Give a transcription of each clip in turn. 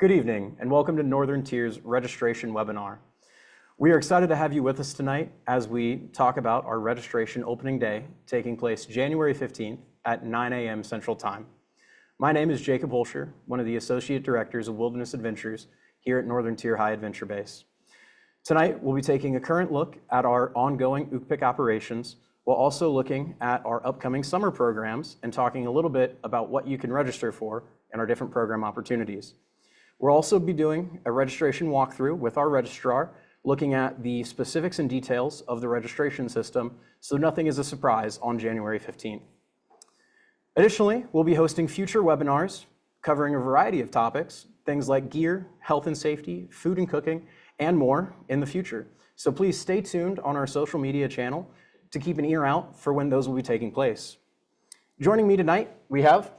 Good evening, and welcome to Northern Tier's registration webinar. We are excited to have you with us tonight as we talk about our registration opening day taking place January 15th at 9 a.m. Central Time. My name is Jacob Holscher, one of the Associate Directors of Wilderness Adventures here at Northern Tier High Adventure Base. Tonight, we'll be taking a current look at our ongoing UKPIC operations, while also looking at our upcoming summer programs and talking a little bit about what you can register for and our different program opportunities. We'll also be doing a registration walkthrough with our registrar, looking at the specifics and details of the registration system, so nothing is a surprise on January 15th. Additionally, we'll be hosting future webinars covering a variety of topics, things like gear, health and safety, food and cooking, and more in the future. So please stay tuned on our social media channel to keep an ear out for when those will be taking place. Joining me tonight, we have...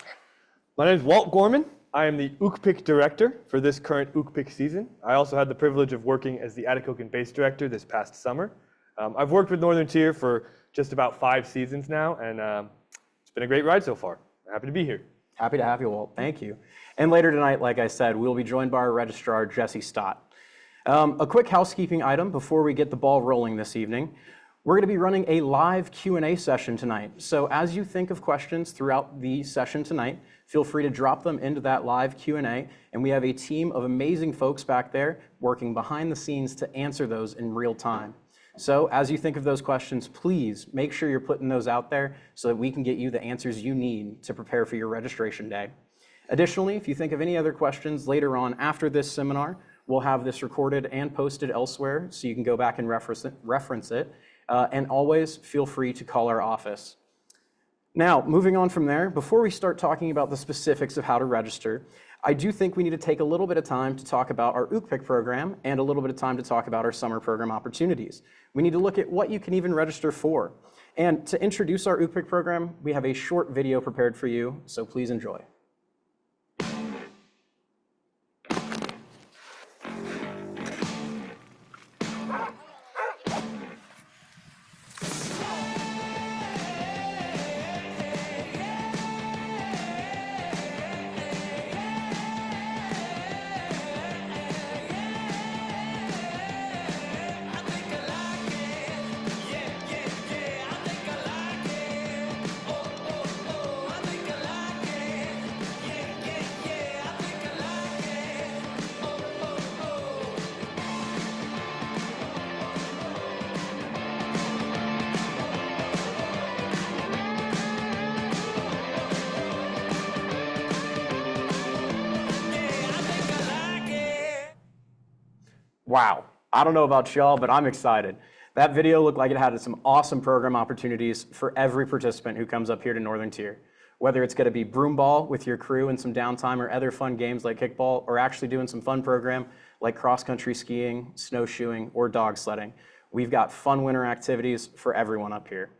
My name is Walt Gorman. I am the UKPIC Director for this current UKPIC season. I also had the privilege of working as the Atikokan Base Director this past summer. I've worked with Northern Tier for just about 5 seasons now, and it's been a great ride so far. I'm happy to be here. Happy to have you, Walt. Thank you. And later tonight, like I said, we'll be joined by our registrar, Jesse Stott. A quick housekeeping item before we get the ball rolling this evening. We're going to be running a live Q&A session tonight. So as you think of questions throughout the session tonight, feel free to drop them into that live Q&A. And we have a team of amazing folks back there working behind the scenes to answer those in real time. So as you think of those questions, please make sure you're putting those out there so that we can get you the answers you need to prepare for your registration day. Additionally, if you think of any other questions later on after this seminar, we'll have this recorded and posted elsewhere so you can go back and reference it. And always feel free to call our office. Now, moving on from there, before we start talking about the specifics of how to register, I do think we need to take a little bit of time to talk about our UKPIC program and a little bit of time to talk about our summer program opportunities. We need to look at what you can even register for. And to introduce our UKPIC program, we have a short video prepared for you, so please enjoy. Wow, I don't know about y'all, but I'm excited. That video looked like it had some awesome program opportunities for every participant who comes up here to Northern Tier. Whether it's going to be broomball with your crew and some downtime or other fun games like kickball, or actually doing some fun program like cross-country skiing, snowshoeing, or dog sledding. We've got fun winter activities for everyone up here.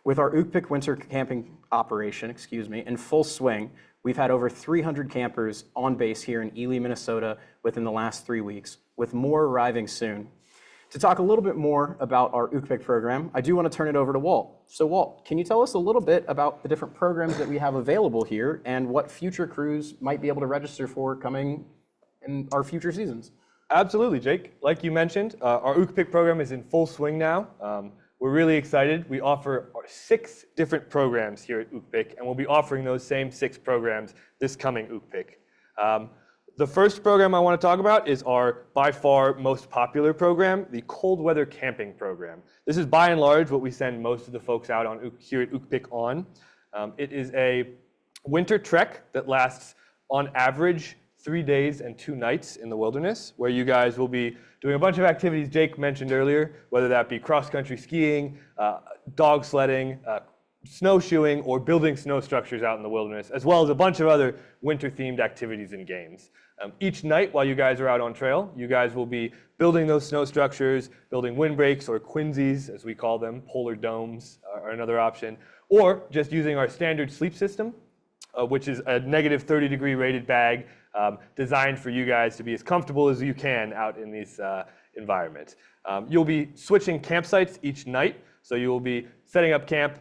With our UKPIC winter camping operation, in full swing, we've had over 300 campers on base here in Ely, Minnesota within the last 3 weeks, with more arriving soon. To talk a little bit more about our UKPIC program, I do want to turn it over to Walt. So Walt, can you tell us a little bit about the different programs that we have available here and what future crews might be able to register for coming in our future seasons? Absolutely, Jake. Like you mentioned, our UKPIC program is in full swing now. We're really excited. We offer 6 different programs here at UKPIC, and we'll be offering those same 6 programs this coming UKPIC. The first program I want to talk about is our by far most popular program, the cold weather camping program. This is by and large what we send most of the folks out on here at UKPIC on. It is a winter trek that lasts on average 3 days and 2 nights in the wilderness, where you guys will be doing a bunch of activities Jake mentioned earlier, whether that be cross-country skiing, dog sledding, snowshoeing, or building snow structures out in the wilderness, as well as a bunch of other winter-themed activities and games. Each night while you guys are out on trail, you guys will be building those snow structures, building windbreaks or quinzees, as we call them, polar domes are another option, or just using our standard sleep system, which is a negative 30-degree rated bag designed for you guys to be as comfortable as you can out in these environments. You'll be switching campsites each night, so you will be setting up camp,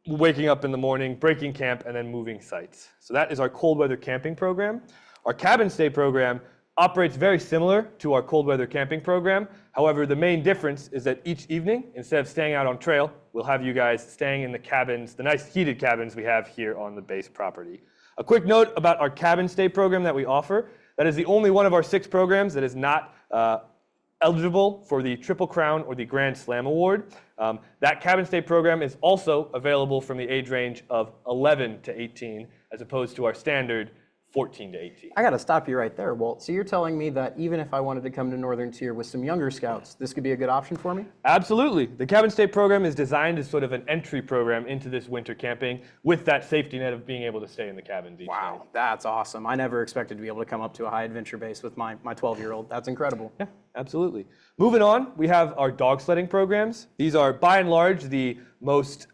waking up in the morning, breaking camp, and then moving sites. So that is our cold weather camping program. Our cabin stay program operates very similar to our cold weather camping program. However, the main difference is that each evening, instead of staying out on trail, we'll have you guys staying in the cabins, the nice heated cabins we have here on the base property. A quick note about our cabin stay program that we offer. That is the only one of our 6 programs that is not eligible for the Triple Crown or the Grand Slam Award. That cabin stay program is also available from the age range of 11 to 18, as opposed to our standard 14 to 18. I got to stop you right there, Walt. So you're telling me that even if I wanted to come to Northern Tier with some younger scouts, this could be a good option for me? Absolutely. The cabin stay program is designed as sort of an entry program into this winter camping with that safety net of being able to stay in the cabins each night. Wow, that's awesome. I never expected to be able to come up to a high adventure base with my 12-year-old. That's incredible. Yeah, absolutely. Moving on, we have our dog sledding programs. These are by and large the most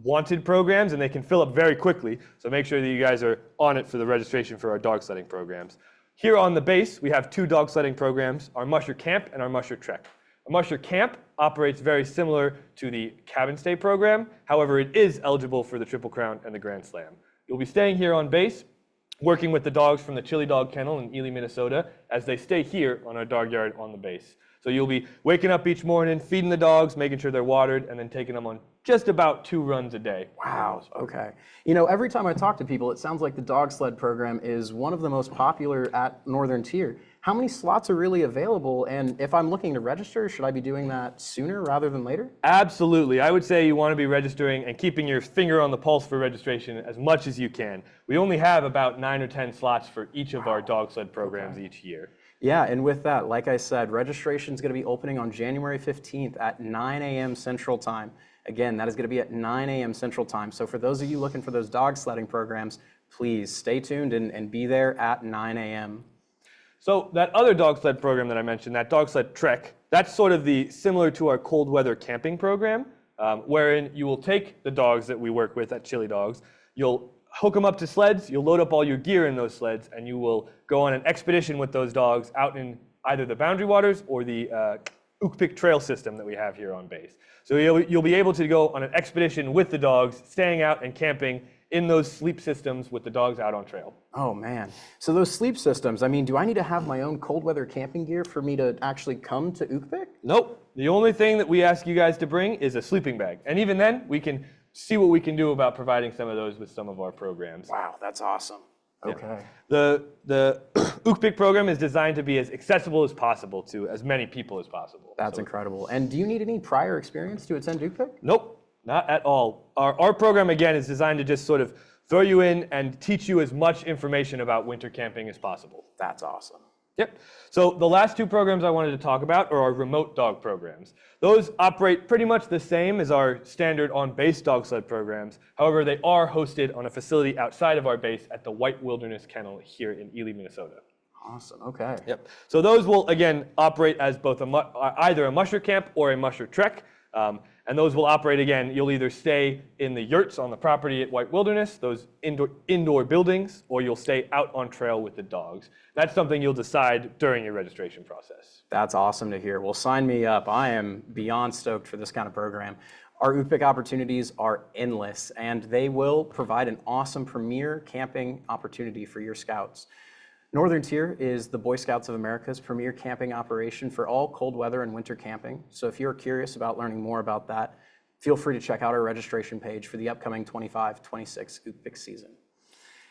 wanted programs, and they can fill up very quickly. So make sure that you guys are on it for the registration for our dog sledding programs. Here on the base, we have 2 dog sledding programs, our Musher Camp and our Musher Trek. Our Musher Camp operates very similar to the cabin stay program. However, it is eligible for the Triple Crown and the Grand Slam. You'll be staying here on base, working with the dogs from the Chili Dog Kennel in Ely, Minnesota, as they stay here on our dog yard on the base. So you'll be waking up each morning, feeding the dogs, making sure they're watered, and then taking them on just about 2 runs a day. Wow, okay. You know, every time I talk to people, it sounds like the dog sled program is one of the most popular at Northern Tier. How many slots are really available? And if I'm looking to register, should I be doing that sooner rather than later? Absolutely. I would say you want to be registering and keeping your finger on the pulse for registration as much as you can. We only have about 9 or 10 slots for each of our dog sled programs each year. Yeah, and with that, like I said, registration is going to be opening on January 15th at 9 a.m. Central Time. Again, that is going to be at 9 a.m. Central Time. So for those of you looking for those dog sledding programs, please stay tuned and be there at 9 a.m. So that other dog sled program that I mentioned, that dog sled trek, that's sort of the similar to our cold weather camping program, wherein you will take the dogs that we work with at Chili Dogs, you'll hook them up to sleds, you'll load up all your gear in those sleds, and you will go on an expedition with those dogs out in either the Boundary Waters or the Ukpik trail system that we have here on base. So you'll be able to go on an expedition with the dogs, staying out and camping in those sleep systems with the dogs out on trail. Oh man. So those sleep systems, I mean, do I need to have my own cold weather camping gear for me to actually come to Ukpik? Nope. The only thing that we ask you guys to bring is a sleeping bag. And even then, we can see what we can do about providing some of those with some of our programs. Wow, that's awesome. Okay. The Ukpik program is designed to be as accessible as possible to as many people as possible. That's incredible. And do you need any prior experience to attend Ukpik? Nope, not at all. Our program, again, is designed to just sort of throw you in and teach you as much information about winter camping as possible. That's awesome. Yep. So the last 2 programs I wanted to talk about are our remote dog programs. Those operate pretty much the same as our standard on-base dog sled programs. However, they are hosted on a facility outside of our base at the White Wilderness Kennel here in Ely, Minnesota. Awesome. Okay. Yep. So those will, again, operate as both either a musher camp or a musher trek. And those will operate, again, you'll either stay in the yurts on the property at White Wilderness, those indoor buildings, or you'll stay out on trail with the dogs. That's something you'll decide during your registration process. That's awesome to hear. Well, sign me up. I am beyond stoked for this kind of program. Our Ukpik opportunities are endless, and they will provide an awesome premier camping opportunity for your scouts. Northern Tier is the Boy Scouts of America's premier camping operation for all cold weather and winter camping. So if you're curious about learning more about that, feel free to check out our registration page for the upcoming 25-26 Ukpik season.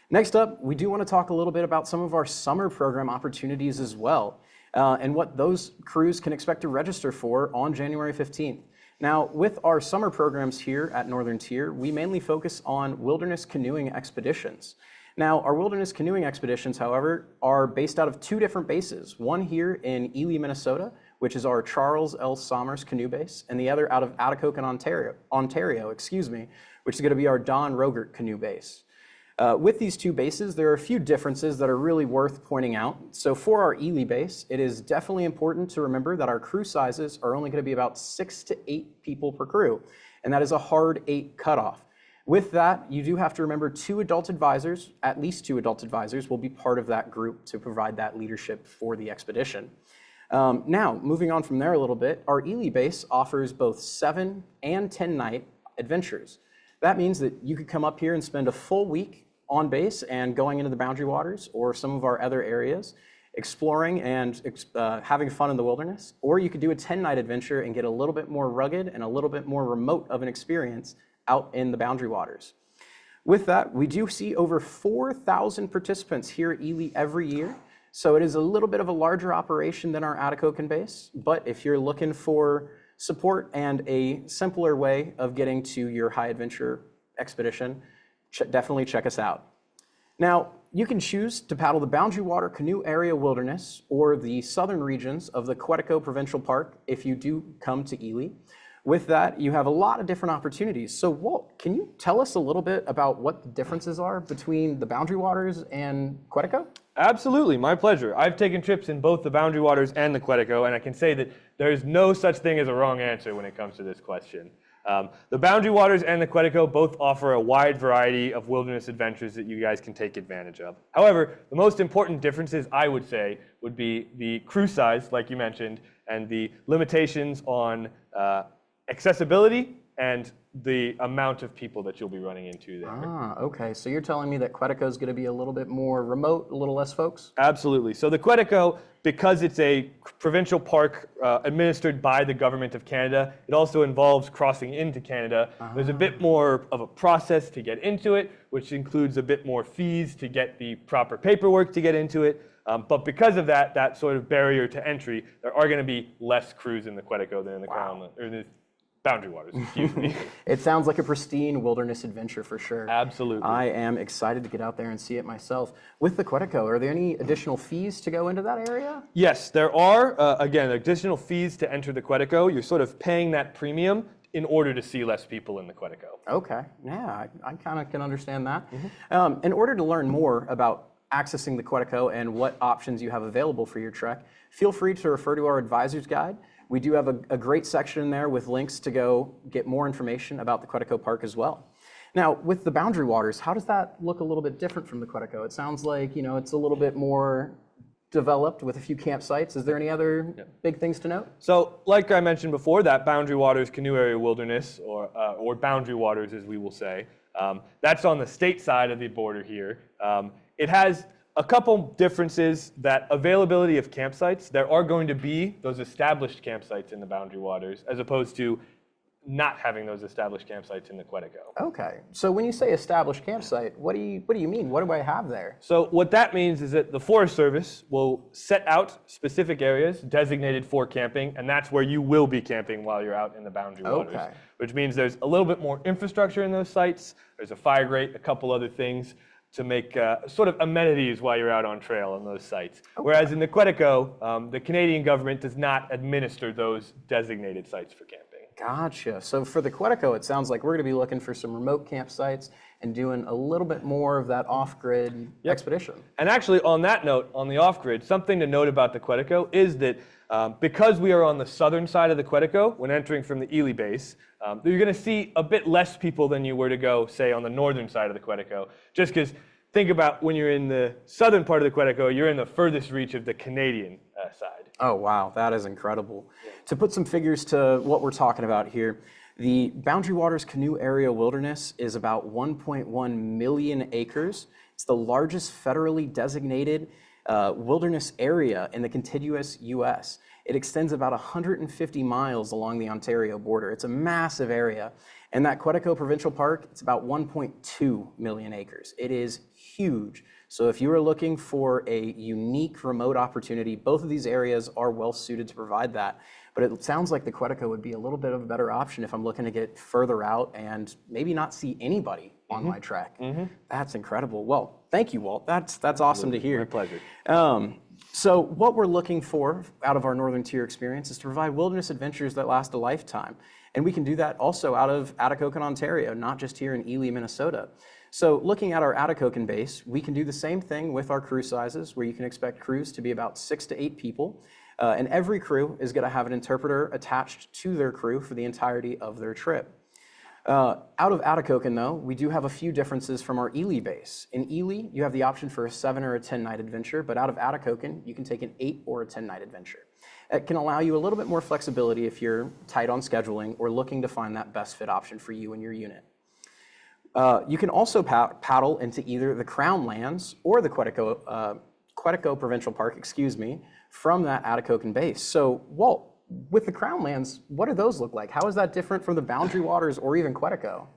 Next up, we do want to talk a little bit about some of our summer program opportunities as well, and what those crews can expect to register for on January 15th. Now, with our summer programs here at Northern Tier, we mainly focus on wilderness canoeing expeditions. Now, our wilderness canoeing expeditions, however, are based out of 2 different bases. One here in Ely, Minnesota, which is our Charles L. Somers Canoe Base, and the other out of Atikokan, Ontario, which is going to be our Don Rogert Canoe Base. With these 2 bases, there are a few differences that are really worth pointing out. So for our Ely base, it is definitely important to remember that our crew sizes are only going to be about 6 to 8 people per crew, and that is a hard 8 cutoff. With that, you do have to remember 2 adult advisors, at least 2 adult advisors, will be part of that group to provide that leadership for the expedition. Now, moving on from there a little bit, our Ely base offers both 7 and 10-night adventures. That means that you could come up here and spend a full week on base and going into the Boundary Waters or some of our other areas. exploring and having fun in the wilderness, or you could do a 10-night adventure and get a little bit more rugged and a little bit more remote of an experience out in the Boundary Waters. With that, we do see over 4,000 participants here at Ely every year. So it is a little bit of a larger operation than our Atikokan base, but if you're looking for support and a simpler way of getting to your high adventure expedition, definitely check us out. Now, you can choose to paddle the Boundary Water Canoe Area Wilderness or the southern regions of the Quetico Provincial Park if you do come to Ely. With that, you have a lot of different opportunities. So Walt, can you tell us a little bit about what the differences are between the Boundary Waters and Quetico? Absolutely, my pleasure. I've taken trips in both the Boundary Waters and the Quetico, and I can say that there is no such thing as a wrong answer when it comes to this question. The Boundary Waters and the Quetico both offer a wide variety of wilderness adventures that you guys can take advantage of. However, the most important differences, I would say, would be the crew size, like you mentioned, and the limitations on accessibility and the amount of people that you'll be running into there. Ah, okay. So you're telling me that Quetico is going to be a little bit more remote, a little less folks? Absolutely. So the Quetico, because it's a provincial park administered by the Government of Canada, it also involves crossing into Canada. There's a bit more of a process to get into it, which includes a bit more fees to get the proper paperwork to get into it. But because of that sort of barrier to entry, there are going to be less crews in the Quetico than in the Crown, or in the Boundary Waters, excuse me. It sounds like a pristine wilderness adventure for sure. Absolutely. I am excited to get out there and see it myself. With the Quetico, are there any additional fees to go into that area? Yes, there are, again, additional fees to enter the Quetico. You're sort of paying that premium in order to see less people in the Quetico. Okay, yeah, I kind of can understand that. In order to learn more about accessing the Quetico and what options you have available for your trek, feel free to refer to our advisor's guide. We do have a great section in there with links to go get more information about the Quetico Park as well. Now, with the Boundary Waters, how does that look a little bit different from the Quetico? It sounds like, it's a little bit more developed with a few campsites. Is there any other big things to note? So, like I mentioned before, that Boundary Waters Canoe Area Wilderness, or Boundary Waters as we will say, that's on the state side of the border here. It has a couple differences: that availability of campsites. There are going to be those established campsites in the Boundary Waters, as opposed to not having those established campsites in the Quetico. Okay, so when you say established campsite, what do you mean? What do I have there? So what that means is that the Forest Service will set out specific areas designated for camping, and that's where you will be camping while you're out in the Boundary Waters. Okay. Which means there's a little bit more infrastructure in those sites. There's a fire grate, a couple other things to make sort of amenities while you're out on trail on those sites. Okay. Whereas in the Quetico, the Canadian government does not administer those designated sites for camping. Gotcha. So for the Quetico, it sounds like we're going to be looking for some remote campsites and doing a little bit more of that off-grid expedition. And actually, on that note, on the off-grid, something to note about the Quetico is that because we are on the southern side of the Quetico, when entering from the Ely base, you're going to see a bit less people than you were to go, say, on the northern side of the Quetico. Just because, think about when you're in the southern part of the Quetico, you're in the furthest reach of the Canadian side. Oh, wow, that is incredible. Yeah. To put some figures to what we're talking about here, the Boundary Waters Canoe Area Wilderness is about 1.1 million acres. It's the largest federally designated wilderness area in the contiguous U.S. It extends about 150 miles along the Ontario border. It's a massive area. And that Quetico Provincial Park, it's about 1.2 million acres. It is huge. So if you are looking for a unique remote opportunity, both of these areas are well suited to provide that. But it sounds like the Quetico would be a little bit of a better option if I'm looking to get further out and maybe not see anybody on my trek. That's incredible. Well, thank you, Walt. That's awesome to hear. My pleasure. So what we're looking for out of our Northern Tier experience is to provide wilderness adventures that last a lifetime. And we can do that also out of Atikokan, Ontario, not just here in Ely, Minnesota. So looking at our Atikokan base, we can do the same thing with our crew sizes, where you can expect crews to be about 6 to 8 people. And every crew is going to have an interpreter attached to their crew for the entirety of their trip. Out of Atikokan, though, we do have a few differences from our Ely base. In Ely, you have the option for a 7 or a 10-night adventure, but out of Atikokan, you can take an 8 or a 10-night adventure. It can allow you a little bit more flexibility if you're tight on scheduling or looking to find that best fit option for you and your unit. Quetico Provincial Park, excuse me, from that Atikokan base. So, Walt, with the Crown Lands, what do those look like? How is that different from the Boundary Waters or even Quetico?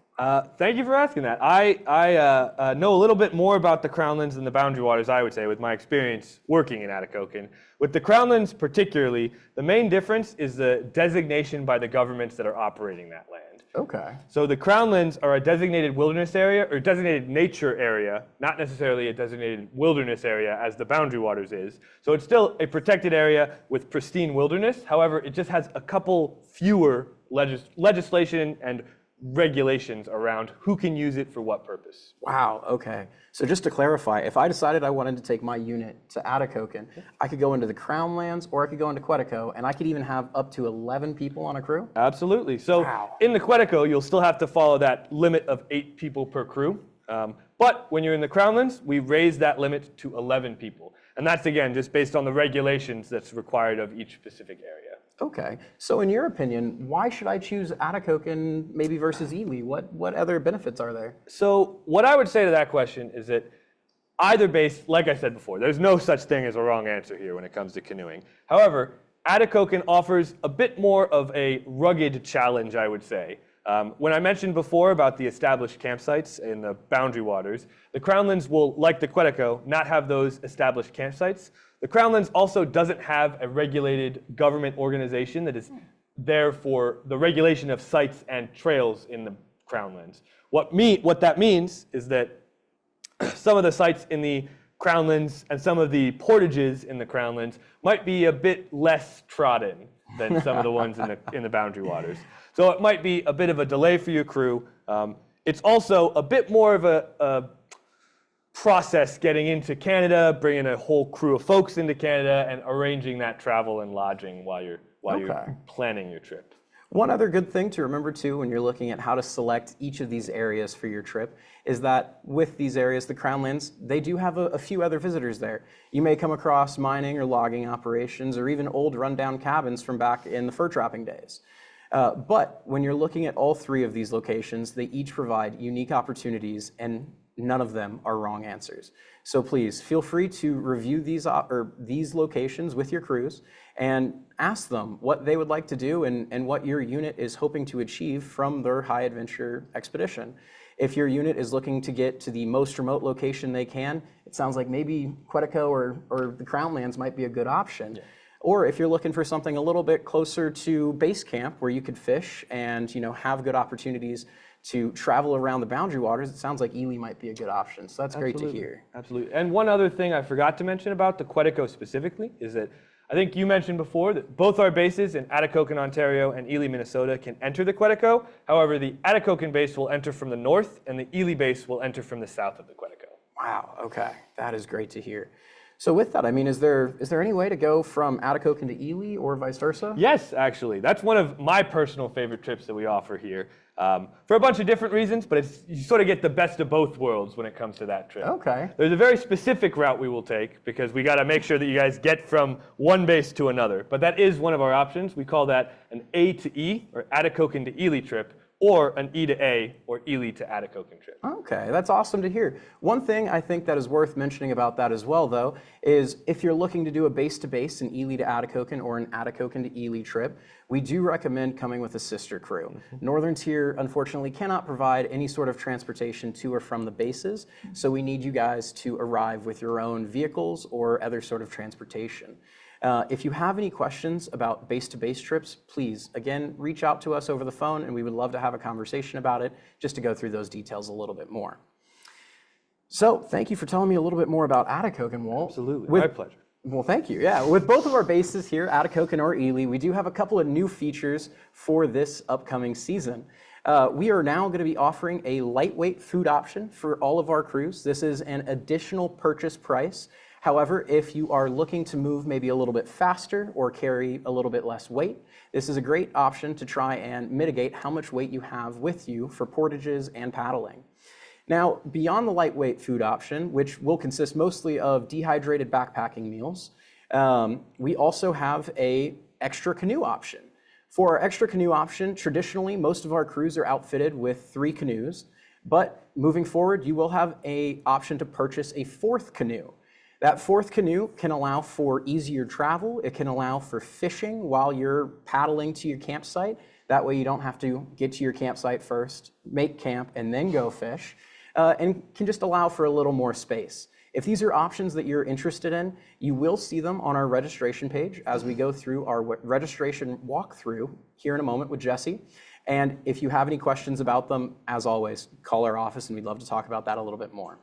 Thank you for asking that. I know a little bit more about the Crownlands than the Boundary Waters, I would say, with my experience working in Atikokan. With the Crownlands particularly, the main difference is the designation by the governments that are operating that land. Okay. So the Crownlands are a designated wilderness area, or designated nature area, not necessarily a designated wilderness area as the Boundary Waters is. So it's still a protected area with pristine wilderness. However, it just has a couple fewer legislation and regulations around who can use it for what purpose. Wow, okay. So just to clarify, if I decided I wanted to take my unit to Atikokan, I could go into the Crown Lands or I could go into Quetico, and I could even have up to 11 people on a crew? Absolutely. So Wow. in the Quetico, you'll still have to follow that limit of 8 people per crew. But when you're in the Crownlands, we raised that limit to 11 people. And that's, again, just based on the regulations that's required of each specific area. Okay. So in your opinion, why should I choose Atikokan maybe versus Ely? What other benefits are there? So what I would say to that question is that either base, like I said before, there's no such thing as a wrong answer here when it comes to canoeing. However, Atikokan offers a bit more of a rugged challenge, I would say. When I mentioned before about the established campsites in the Boundary Waters, the Crownlands will, like the Quetico, not have those established campsites. The Crownlands also doesn't have a regulated government organization that is there for the regulation of sites and trails in the Crownlands. What that means is that some of the sites in the Crownlands and some of the portages in the Crownlands might be a bit less trodden than some of the ones in the Boundary Waters. So it might be a bit of a delay for your crew. It's also a bit more of a process getting into Canada, bringing a whole crew of folks into Canada, and arranging that travel and lodging while you're planning your trip. One other good thing to remember too when you're looking at how to select each of these areas for your trip is that with these areas, the Crownlands, they do have a few other visitors there. You may come across mining or logging operations or even old rundown cabins from back in the fur trapping days. But when you're looking at all 3 of these locations, they each provide unique opportunities and none of them are wrong answers. So please feel free to review these locations with your crews and ask them what they would like to do and what your unit is hoping to achieve from their high adventure expedition. If your unit is looking to get to the most remote location they can, it sounds like maybe Quetico or the Crownlands might be a good option. Yeah. Or if you're looking for something a little bit closer to base camp where you could fish and have good opportunities to travel around the Boundary Waters, it sounds like Ely might be a good option. So that's great to hear. Absolutely. And one other thing I forgot to mention about the Quetico specifically is that I think you mentioned before that both our bases in Atikokan, Ontario and Ely, Minnesota can enter the Quetico. However, the Atikokan base will enter from the north and the Ely base will enter from the south of the Quetico. Wow, okay. That is great to hear. So with that, I mean, is there any way to go from Atikokan to Ely or vice versa? Yes, actually. That's one of my personal favorite trips that we offer here. For a bunch of different reasons, but you sort of get the best of both worlds when it comes to that trip. Okay. There's a very specific route we will take because we got to make sure that you guys get from one base to another. But that is one of our options. We call that an A to E, or Atikokan to Ely trip, or an E to A, or Ely to Atikokan trip. Okay, that's awesome to hear. One thing I think that is worth mentioning about that as well, though, is if you're looking to do a base-to-base, an Ely to Atikokan or an Atikokan to Ely trip, we do recommend coming with a sister crew. Northern Tier, unfortunately, cannot provide any sort of transportation to or from the bases, so we need you guys to arrive with your own vehicles or other sort of transportation. If you have any questions about base-to-base trips, please, again, reach out to us over the phone, and we would love to have a conversation about it, just to go through those details a little bit more. So, thank you for telling me a little bit more about Atikokan, Walt. Absolutely, my pleasure. Well, thank you. Yeah, with both of our bases here, Atikokan or Ely, we do have a couple of new features for this upcoming season. We are now going to be offering a lightweight food option for all of our crews. This is an additional purchase price. However, if you are looking to move maybe a little bit faster or carry a little bit less weight, this is a great option to try and mitigate how much weight you have with you for portages and paddling. Now, beyond the lightweight food option, which will consist mostly of dehydrated backpacking meals, we also have an extra canoe option. For our extra canoe option, traditionally, most of our crews are outfitted with 3 canoes, but moving forward, you will have an option to purchase a 4th canoe. That fourth canoe can allow for easier travel. It can allow for fishing while you're paddling to your campsite. That way you don't have to get to your campsite first, make camp, and then go fish, and can just allow for a little more space. If these are options that you're interested in, you will see them on our registration page as we go through our registration walkthrough here in a moment with Jesse. And if you have any questions about them, as always, call our office and we'd love to talk about that a little bit more.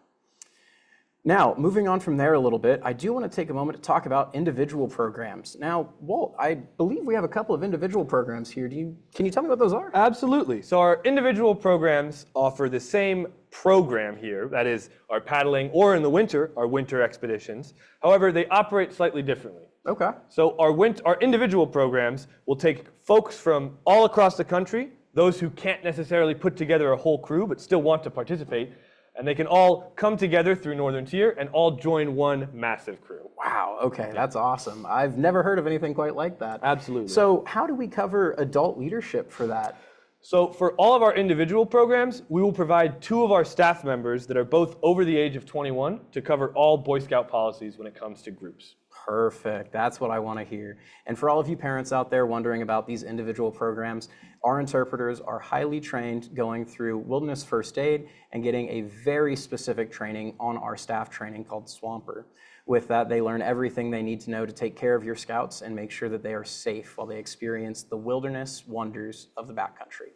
Now, moving on from there a little bit, I do want to take a moment to talk about individual programs. Now, Walt, I believe we have a couple of individual programs here. Can you tell me what those are? Absolutely. So our individual programs offer the same program here, that is our paddling, or in the winter, our winter expeditions. However, they operate slightly differently. Okay. So our individual programs will take folks from all across the country, those who can't necessarily put together a whole crew but still want to participate, and they can all come together through Northern Tier and all join one massive crew. Wow, okay, that's awesome. I've never heard of anything quite like that. Absolutely. So how do we cover adult leadership for that? So for all of our individual programs, we will provide 2 of our staff members that are both over the age of 21 to cover all Boy Scout policies when it comes to groups. Perfect, that's what I want to hear. And for all of you parents out there wondering about these individual programs, our interpreters are highly trained going through Wilderness First Aid and getting a very specific training on our staff training called Swamper. With that, they learn everything they need to know to take care of your scouts and make sure that they are safe while they experience the wilderness wonders of the backcountry.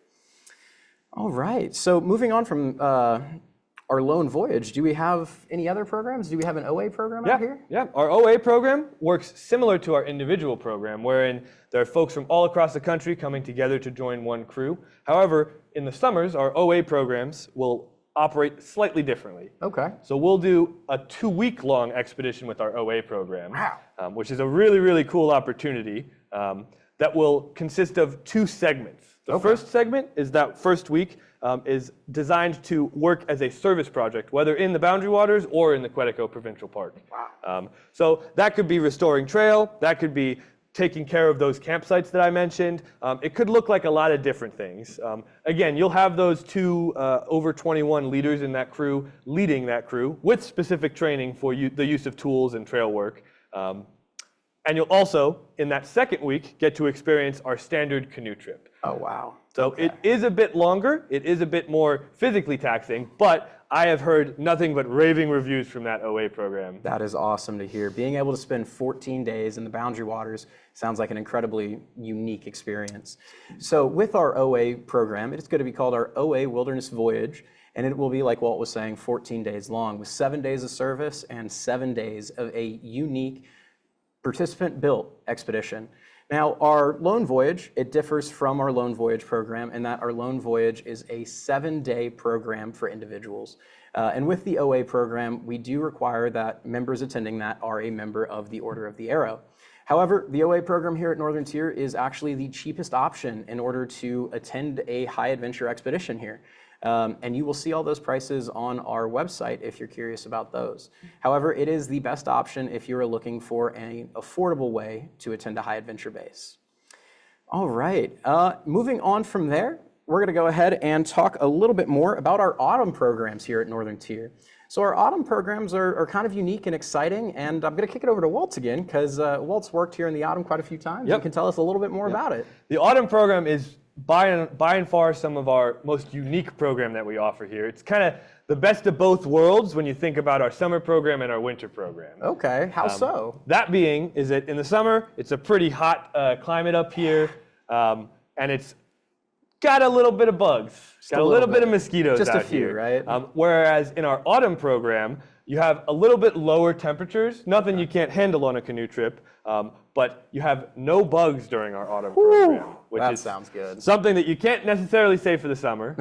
All right, so moving on from our lone voyage, do we have any other programs? Do we have an OA program out here? Yeah, our OA program works similar to our individual program, wherein there are folks from all across the country coming together to join one crew. However, in the summers, our OA programs will operate slightly differently. Okay. So we'll do a 2-week-long expedition with our OA program, Wow. Which is a really, really cool opportunity that will consist of 2 segments. The first segment is that first week is designed to work as a service project, whether in the Boundary Waters or in the Quetico Provincial Park. Wow. So that could be restoring trail, that could be taking care of those campsites that I mentioned. It could look like a lot of different things. Again, you'll have those 2 over 21 leaders in that crew leading that crew with specific training for the use of tools and trail work. And you'll also, in that second week, get to experience our standard canoe trip. Oh, wow. So it is a bit longer, it is a bit more physically taxing, but I have heard nothing but raving reviews from that OA program. That is awesome to hear. Being able to spend 14 days in the Boundary Waters sounds like an incredibly unique experience. So with our OA program, it's going to be called our OA Wilderness Voyage, and it will be, like Walt was saying, 14 days long with 7 days of service and 7 days of a unique participant-built expedition. Now, our Lone Voyage, it differs from our Lone Voyage program in that our Lone Voyage is a 7-day program for individuals. And with the OA program, we do require that members attending that are a member of the Order of the Arrow. However, the OA program here at Northern Tier is actually the cheapest option in order to attend a high adventure expedition here. And you will see all those prices on our website if you're curious about those. However, it is the best option if you're looking for an affordable way to attend a high adventure base. All right, moving on from there, we're gonna go ahead and talk a little bit more about our autumn programs here at Northern Tier. So our autumn programs are kind of unique and exciting, and I'm gonna kick it over to Walt again, because Walt's worked here in the autumn quite a few times. You can tell us a little bit more about it. The autumn program is by and far some of our most unique program that we offer here. It's kind of the best of both worlds when you think about our summer program and our winter program. Okay, how so? That being is that in the summer, it's a pretty hot climate up here, and it's got a little bit of bugs, got a little bit of mosquitoes Just out a few, here. right? Whereas in our autumn program, you have a little bit lower temperatures, nothing you can't handle on a canoe trip, but you have no bugs during our autumn program, which That is sounds good. something that you can't necessarily say for the summer.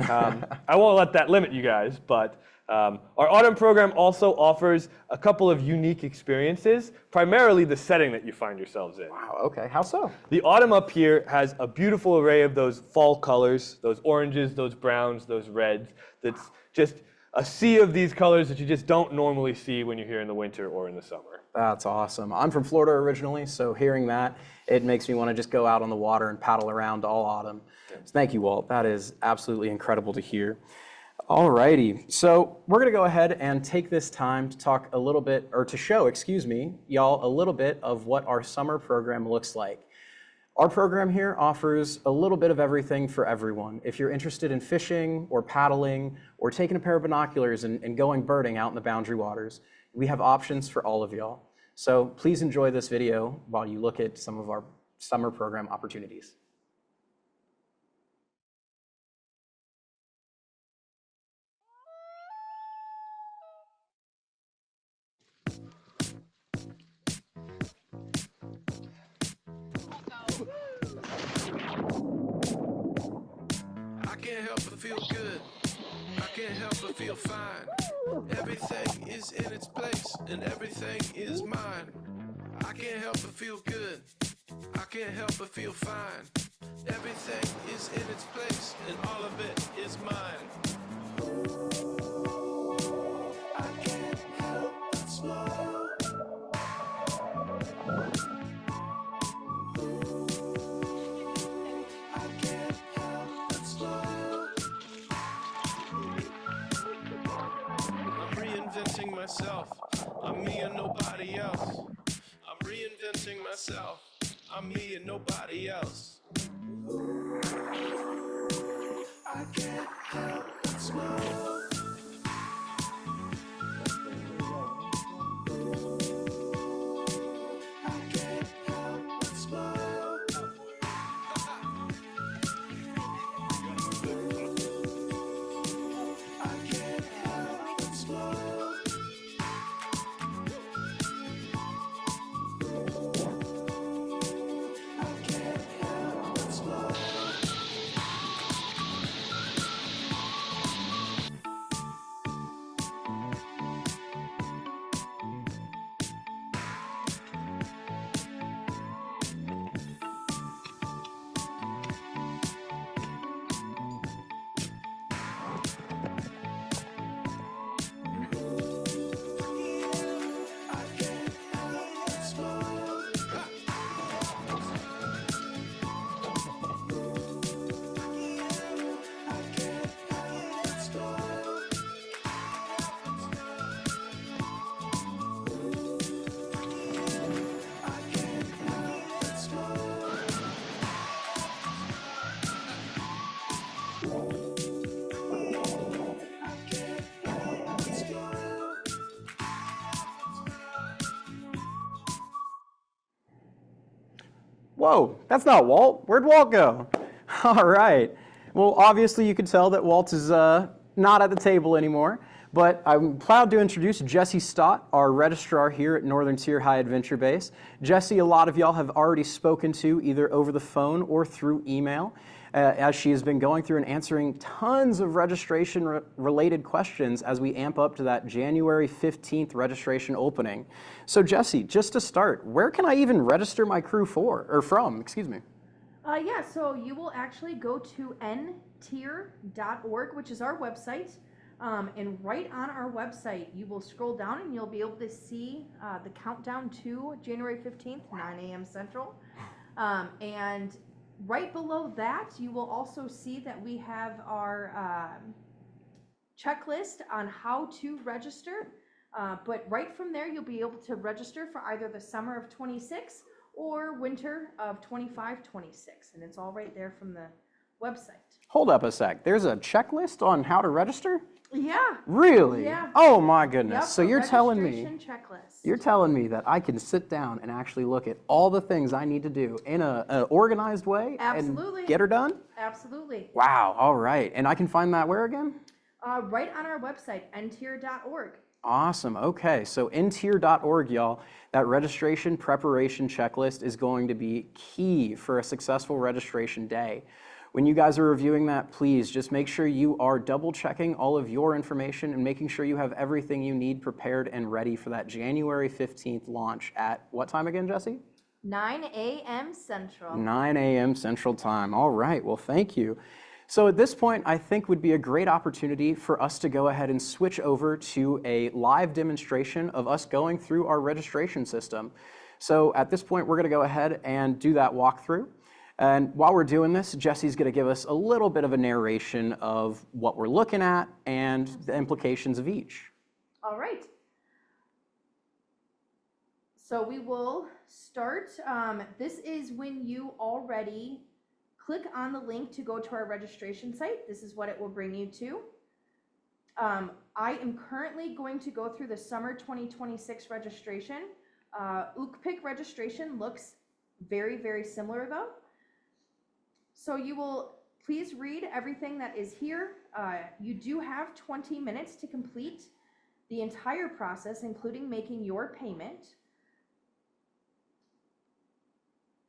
I won't let that limit you guys, but our autumn program also offers a couple of unique experiences, primarily the setting that you find yourselves in. Wow, okay, how so? The autumn up here has a beautiful array of those fall colors, those oranges, those browns, those reds. That's just a sea of these colors that you just don't normally see when you're here in the winter or in the summer. That's awesome. I'm from Florida originally, so hearing that, it makes me want to just go out on the water and paddle around all autumn. So thank you, Walt. That is absolutely incredible to hear. Alrighty, so we're gonna go ahead and take this time to talk a little bit, or to show, excuse me, y'all a little bit of what our summer program looks like. Our program here offers a little bit of everything for everyone. If you're interested in fishing or paddling or taking a pair of binoculars and going birding out in the Boundary Waters, we have options for all of y'all. So please enjoy this video while you look at some of our summer program opportunities. I can't help but feel good. I can't help but feel fine. Everything is in its place and everything is mine. I can't help but feel good. I can't help but feel fine. Everything is in its place and all of it is mine. I can't help but smile. I can't help but smile. I'm reinventing myself. I'm me and nobody else. I'm reinventing myself. I'm me and nobody else. I can't help but smile. I can't help but smile. I can't help but smile. I can't help but smile. I can't help but smile. I can't help but smile. I can't help but smile. I can't help but smile. Whoa, that's not Walt. Where'd Walt go? All right. Well, obviously you can tell that Walt is not at the table anymore, but I'm proud to introduce Jesse Stott, our registrar here at Northern Tier High Adventure Base. Jesse, a lot of y'all have already spoken to either over the phone or through email, as she has been going through and answering tons of registration-related questions as we amp up to that January 15th registration opening. So Jesse, just to start, where can I even register my crew from, excuse me? Yeah, so you will actually go to ntier.org, which is our website. And right on our website, you will scroll down and you'll be able to see the countdown to January 15th, 9 a.m. Central. And right below that, you will also see that we have our checklist on how to register. But right from there, you'll be able to register for either the summer of 26 or winter of 25-26. And it's all right there from the website. Hold up a sec. There's a checklist on how to register? Yeah. Really? Yeah. Oh my goodness. Yep, So a you're telling me registration checklist. You're telling me that I can sit down and actually look at all the things I need to do in an organized way Absolutely. and get her done? Absolutely. Wow, all right. And I can find that where again? Right on our website, ntier.org. Awesome. Okay, so ntier.org, y'all, that registration preparation checklist is going to be key for a successful registration day. When you guys are reviewing that, please just make sure you are double checking all of your information and making sure you have everything you need prepared and ready for that January 15th launch at what time again, Jesse? 9 a.m. Central. 9 a.m. Central Time. All right, well, thank you. So at this point, I think would be a great opportunity for us to go ahead and switch over to a live demonstration of us going through our registration system. So at this point, we're going to go ahead and do that walkthrough. And while we're doing this, Jesse's going to give us a little bit of a narration of what we're looking at and the implications of each. All right. So we will start. This is when you already click on the link to go to our registration site. This is what it will bring you to. I am currently going to go through the summer 2026 registration. UKPIC registration looks very, very similar though. So you will please read everything that is here. You do have 20 minutes to complete the entire process, including making your payment.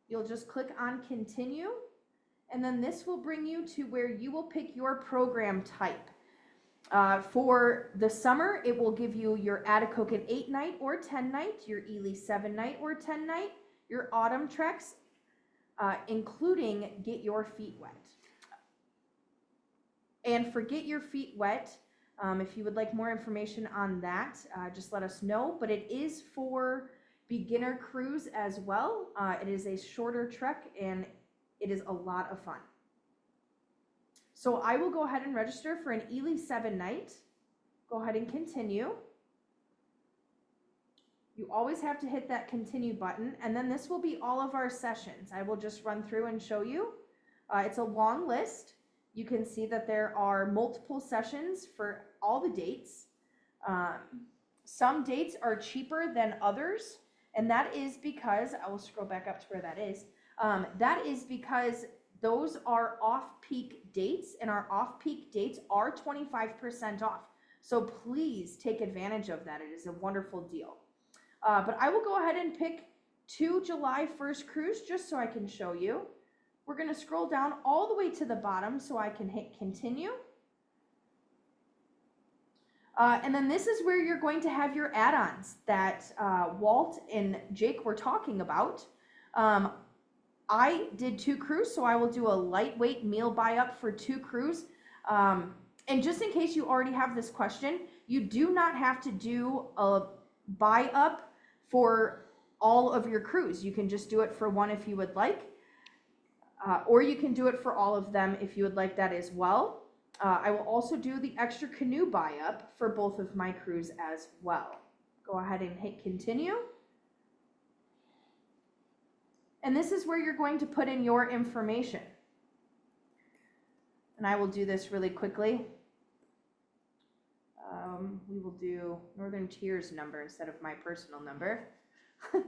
You'll just click on continue, and then this will bring you to where you will pick your program type. For the summer, it will give you your Atikokan 8 night or 10 night, your Ely 7 night or 10 night, your autumn treks, including Get Your Feet Wet. And for Get Your Feet Wet, if you would like more information on that, just let us know. But it is for beginner crews as well. It is a shorter trek and it is a lot of fun. So I will go ahead and register for an Ely 7 night. Go ahead and continue. You always have to hit that continue button, and then this will be all of our sessions. I will just run through and show you. It's a long list. You can see that there are multiple sessions for all the dates. Some dates are cheaper than others, and that is because, I will scroll back up to where that is. That is because those are off-peak dates, and our off-peak dates are 25% off. So please take advantage of that. It is a wonderful deal. But I will go ahead and pick 2 July 1st cruise just so I can show you. We're going to scroll down all the way to the bottom so I can hit continue. And then this is where you're going to have your add-ons that Walt and Jake were talking about. I did 2 crews, so I will do a lightweight meal buy-up for 2 crews. And just in case you already have this question, you do not have to do a buy-up for all of your crews. You can just do it for one if you would like, or you can do it for all of them if you would like that as well. I will also do the extra canoe buy-up for both of my crews as well. Go ahead and hit continue. And this is where you're going to put in your information. And I will do this really quickly. We will do Northern Tier's number instead of my personal number. 65.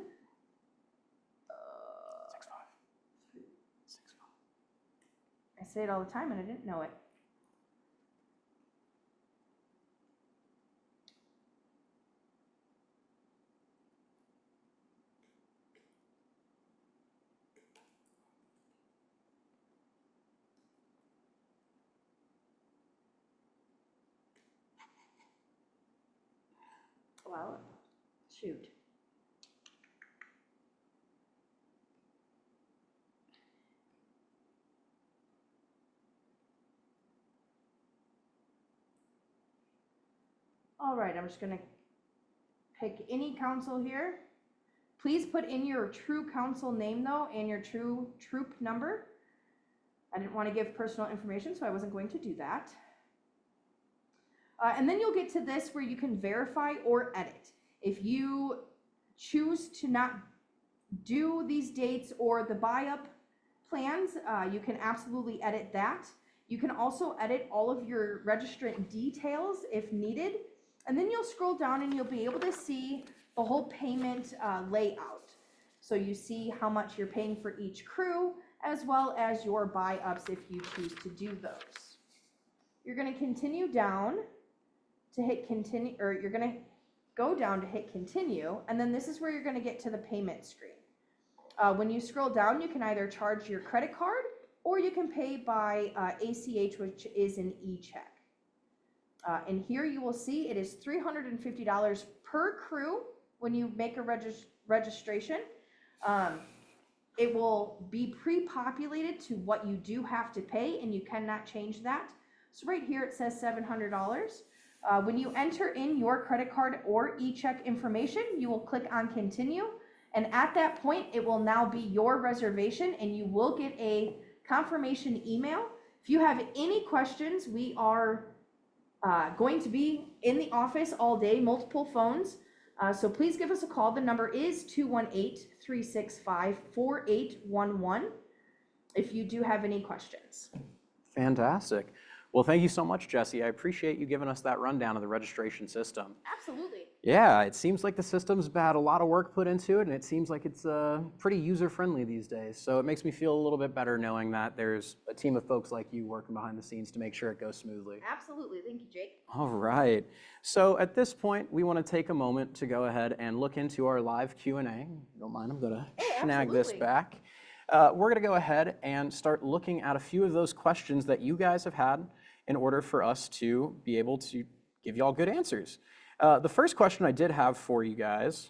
I say it all the time and I didn't know it. Well, shoot. All right, I'm just going to pick any council here. Please put in your true council name though and your true troop number. I didn't want to give personal information, so I wasn't going to do that. And then you'll get to this where you can verify or edit. If you choose to not do these dates or the buy-up plans, you can absolutely edit that. You can also edit all of your registrant details if needed. And then you'll scroll down and you'll be able to see the whole payment layout. So you see how much you're paying for each crew, as well as your buy-ups if you choose to do those. You're going to continue down to hit continue, or you're going to go down to hit continue, and then this is where you're going to get to the payment screen. When you scroll down, you can either charge your credit card or you can pay by ACH, which is an e-check. And here you will see it is $350 per crew when you make a registration. It will be pre-populated to what you do have to pay, and you cannot change that. So right here it says $700. When you enter in your credit card or e-check information, you will click on continue, And at that point, it will now be your reservation and you will get a confirmation email. If you have any questions, we are going to be in the office all day, multiple phones. So please give us a call. The number is 218-365-4811 if you do have any questions. Fantastic. Well, thank you so much, Jesse. I appreciate you giving us that rundown of the registration system. Absolutely. Yeah, it seems like the system's had a lot of work put into it, and it seems like it's pretty user-friendly these days. So it makes me feel a little bit better knowing that there's a team of folks like you working behind the scenes to make sure it goes smoothly. Absolutely. Thank you, Jake. All right. So at this point, we want to take a moment to go ahead and look into our live Q&A. Don't mind, I'm going to snag this absolutely. back. We're going to go ahead and start looking at a few of those questions that you guys have had in order for us to be able to give you all good answers. The first question I did have for you guys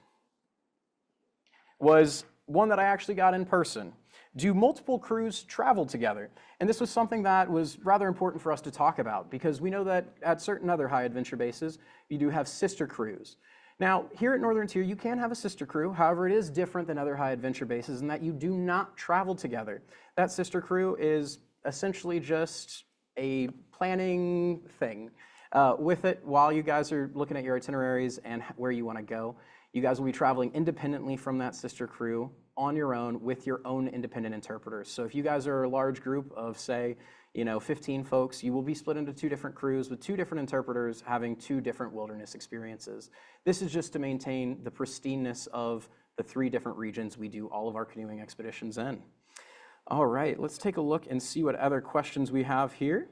was one that I actually got in person. Do multiple crews travel together? And this was something that was rather important for us to talk about because we know that at certain other high adventure bases, you do have sister crews. Now, here at Northern Tier, you can have a sister crew. However, it is different than other high adventure bases in that you do not travel together. That sister crew is essentially just a planning thing. With it, while you guys are looking at your itineraries and where you want to go, you guys will be traveling independently from that sister crew on your own with your own independent interpreters. So if you guys are a large group of, say, 15 folks, you will be split into 2 different crews with 2 different interpreters having 2 different wilderness experiences. This is just to maintain the pristineness of the 3 different regions we do all of our canoeing expeditions in. All right, let's take a look and see what other questions we have here.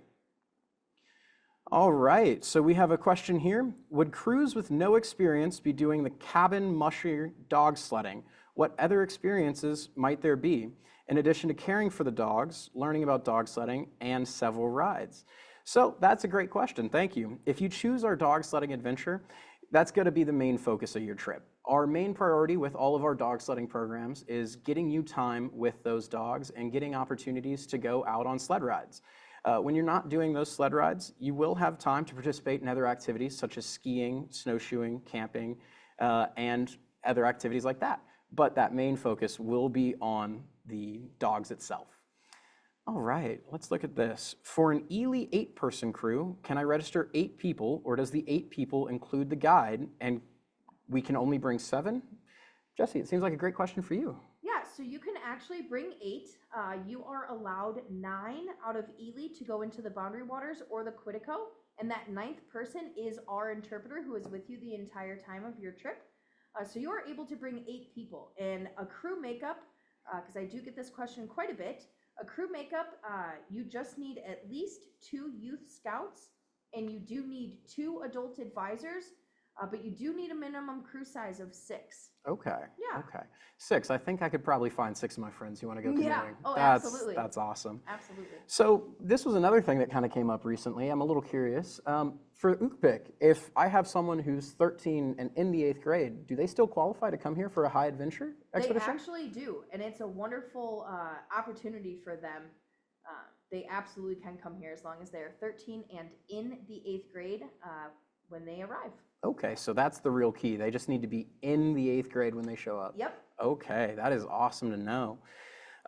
All right, so we have a question here. Would crews with no experience be doing the cabin musher dog sledding? What other experiences might there be, in addition to caring for the dogs, learning about dog sledding, and several rides? So that's a great question, thank you. If you choose our dog sledding adventure, that's gonna be the main focus of your trip. Our main priority with all of our dog sledding programs is getting you time with those dogs and getting opportunities to go out on sled rides. When you're not doing those sled rides, you will have time to participate in other activities such as skiing, snowshoeing, camping, and other activities like that. But that main focus will be on the dogs itself. All right, let's look at this. For an Ely 8-person crew, can I register 8 people, or does the 8 people include the guide and we can only bring 7? Jesse, it seems like a great question for you. Yeah, so you can actually bring 8. You are allowed 9 out of Ely to go into the Boundary Waters or the Quetico, and that 9th person is our interpreter who is with you the entire time of your trip. So you are able to bring 8 people, and a crew makeup, because I do get this question quite a bit, a crew makeup, you just need at least 2 youth scouts, and you do need 2 adult advisors, but you do need a minimum crew size of 6. Okay. Yeah. Okay. 6. I think I could probably find 6 of my friends who want to go canoeing. Yeah. Oh, That's absolutely. awesome. Absolutely. So this was another thing that kind of came up recently. I'm a little curious. For UKPIC, if I have someone who's 13 and in the 8th grade, do they still qualify to come here for a high adventure expedition? They actually do, and it's a wonderful opportunity for them. They absolutely can come here as long as they're 13 and in the 8th grade when they arrive. Okay, so that's the real key. They just need to be in the 8th grade when they show up. Yep. Okay, that is awesome to know.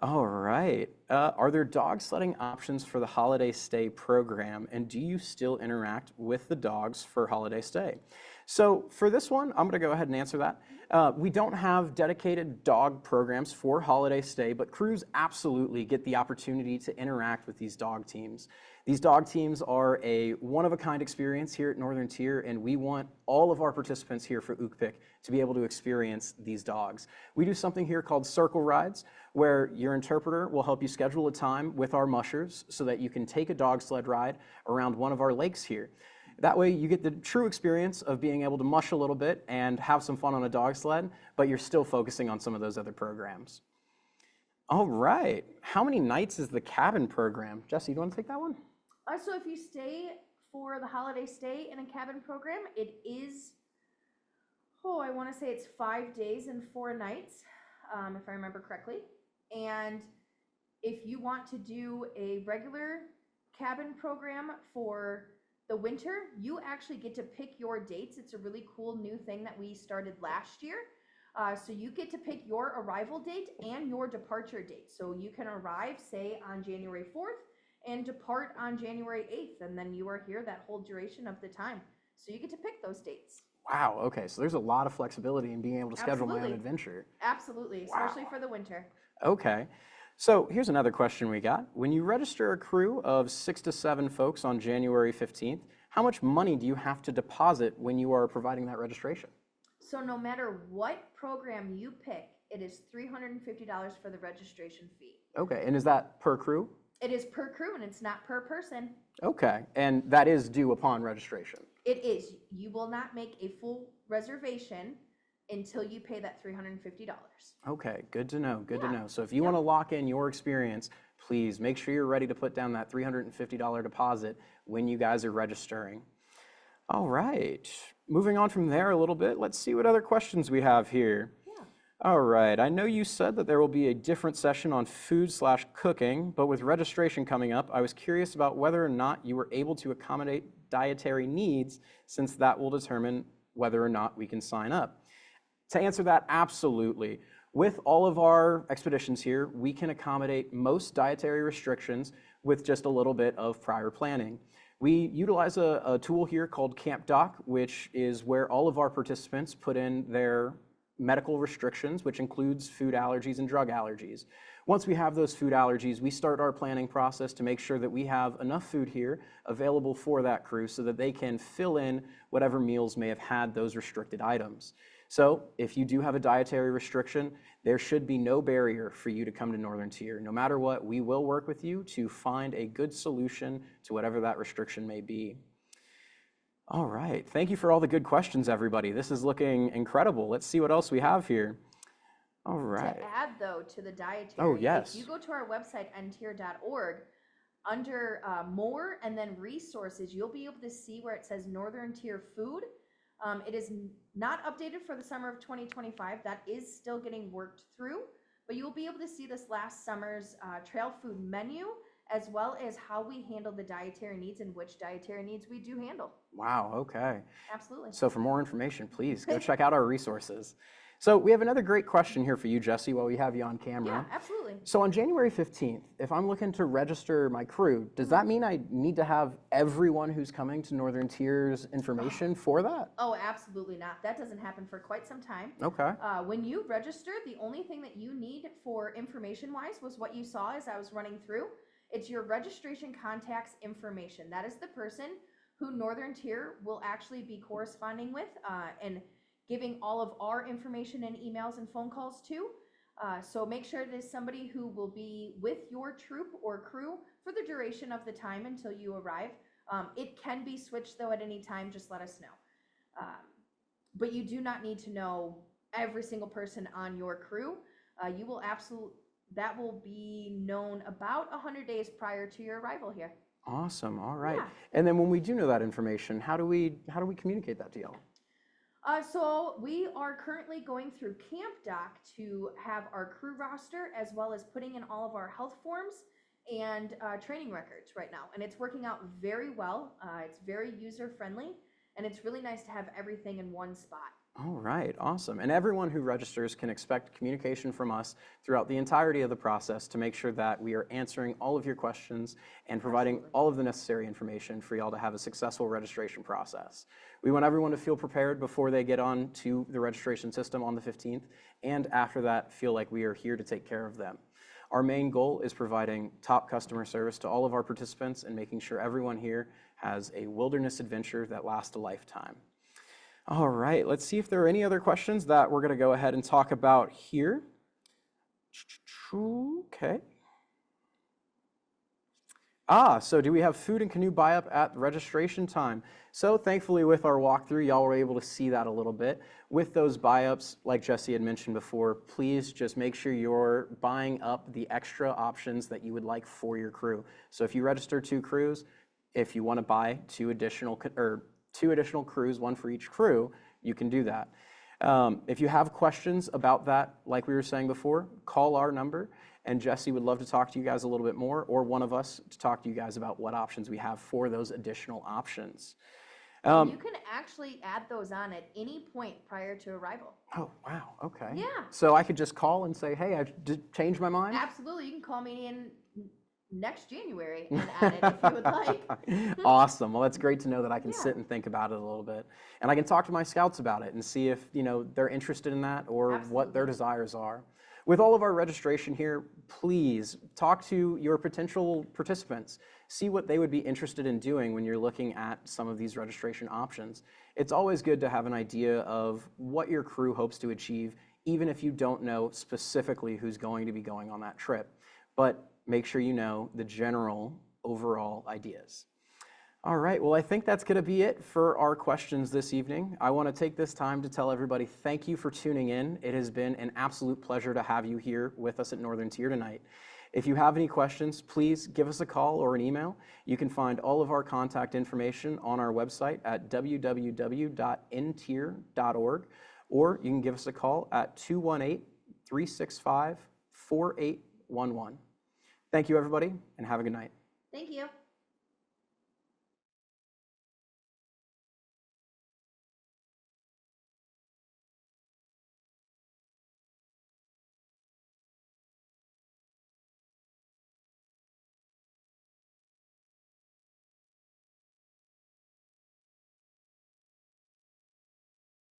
All right. Are there dog sledding options for the holiday stay program, and do you still interact with the dogs for holiday stay? So for this one, I'm going to go ahead and answer that. We don't have dedicated dog programs for holiday stay, but crews absolutely get the opportunity to interact with these dog teams. These dog teams are a one-of-a-kind experience here at Northern Tier, and we want all of our participants here for UKPIC to be able to experience these dogs. We do something here called circle rides, where your interpreter will help you schedule a time with our mushers so that you can take a dog sled ride around one of our lakes here. That way you get the true experience of being able to mush a little bit and have some fun on a dog sled, but you're still focusing on some of those other programs. All right, how many nights is the cabin program? Jesse, do you want to take that one? So if you stay for the holiday stay in a cabin program, it is, I want to say it's 5 days and 4 nights, if I remember correctly. And if you want to do a regular cabin program for the winter, you actually get to pick your dates. It's a really cool new thing that we started last year. So you get to pick your arrival date and your departure date. So you can arrive, say, on January 4th and depart on January 8th, and then you are here that whole duration of the time. So you get to pick those dates. Wow, okay, so there's a lot of flexibility in being able to schedule my own Absolutely. adventure. Absolutely, especially for the winter. Okay, so here's another question we got. When you register a crew of 6 to 7 folks on January 15th, how much money do you have to deposit when you are providing that registration? So no matter what program you pick, it is $350 for the registration fee. Okay, and is that per crew? It is per crew and it's not per person. Okay, and that is due upon registration. It is. You will not make a full reservation until you pay that $350. Okay, good to know, good to Yeah. know. So if you want to lock in your experience, please make sure you're ready to put down that $350 deposit when you guys are registering. All right, moving on from there a little bit, let's see what other questions we have here. Yeah. All right, I know you said that there will be a different session on food/cooking, but with registration coming up, I was curious about whether or not you were able to accommodate dietary needs, since that will determine whether or not we can sign up. To answer that, absolutely. With all of our expeditions here, we can accommodate most dietary restrictions with just a little bit of prior planning. We utilize a tool here called Camp Doc, which is where all of our participants put in their medical restrictions, which includes food allergies and drug allergies. Once we have those food allergies, we start our planning process to make sure that we have enough food here available for that crew so that they can fill in whatever meals may have had those restricted items. So if you do have a dietary restriction, there should be no barrier for you to come to Northern Tier. No matter what, we will work with you to find a good solution to whatever that restriction may be. All right, thank you for all the good questions, everybody. This is looking incredible. Let's see what else we have here. All right. To add, though, to the dietary, Oh, yes. if you go to our website, ntier.org, under more and then resources, you'll be able to see where it says Northern Tier Food. It is not updated for the summer of 2025. That is still getting worked through, but you will be able to see this last summer's trail food menu, as well as how we handle the dietary needs and which dietary needs we do handle. Wow, okay. Absolutely. So for more information, please go check out our resources. So we have another great question here for you, Jesse, while we have you on camera. Yeah, absolutely. So on January 15th, if I'm looking to register my crew, does that mean I need to have everyone who's coming to Northern Tier's information for that? Oh, absolutely not. That doesn't happen for quite some time. Okay. When you register, the only thing that you need for information-wise was what you saw as I was running through. It's your registration contacts information. That is the person who Northern Tier will actually be corresponding with and giving all of our information and emails and phone calls to. So make sure it is somebody who will be with your troop or crew for the duration of the time until you arrive. It can be switched, though, at any time. Just let us know. But you do not need to know every single person on your crew. You will that will be known about 100 days prior to your arrival here. Awesome. All right. Yeah. And then when we do know that information, how do we communicate that to y'all? So we are currently going through Camp Doc to have our crew roster, as well as putting in all of our health forms and training records right now. And it's working out very well. It's very user-friendly, and it's really nice to have everything in one spot. All right, awesome. And everyone who registers can expect communication from us throughout the entirety of the process to make sure that we are answering all of your questions and providing all of the necessary information for y'all to have a successful registration process. We want everyone to feel prepared before they get on to the registration system on the 15th, and after that, feel like we are here to take care of them. Our main goal is providing top customer service to all of our participants and making sure everyone here has a wilderness adventure that lasts a lifetime. All right, let's see if there are any other questions that we're going to go ahead and talk about here. Okay. So do we have food and canoe buy-up at registration time? So thankfully with our walkthrough, y'all were able to see that a little bit. With those buy-ups, like Jesse had mentioned before, please just make sure you're buying up the extra options that you would like for your crew. So if you register 2 crews, if you want to buy 2 additional crews, 1 for each crew, you can do that. If you have questions about that, like we were saying before, call our number, and Jesse would love to talk to you guys a little bit more, or one of us to talk to you guys about what options we have for those additional options. You can actually add those on at any point prior to arrival. Oh, wow, okay. Yeah. So I could just call and say, hey, I've changed my mind? Absolutely. You can call me in next January and add it if you would like. Awesome. Well, that's great to know that I can Yeah. sit and think about it a little bit. And I can talk to my scouts about it and see if, they're interested in that or what their Absolutely. desires are. With all of our registration here, please talk to your potential participants. See what they would be interested in doing when you're looking at some of these registration options. It's always good to have an idea of what your crew hopes to achieve, even if you don't know specifically who's going to be going on that trip. But make sure you know the general overall ideas. All right, well, I think that's going to be it for our questions this evening. I want to take this time to tell everybody thank you for tuning in. It has been an absolute pleasure to have you here with us at Northern Tier tonight. If you have any questions, please give us a call or an email. You can find all of our contact information on our website at www.ntier.org, or you can give us a call at 218-365-4811. Thank you, everybody, and have a good night. Thank you.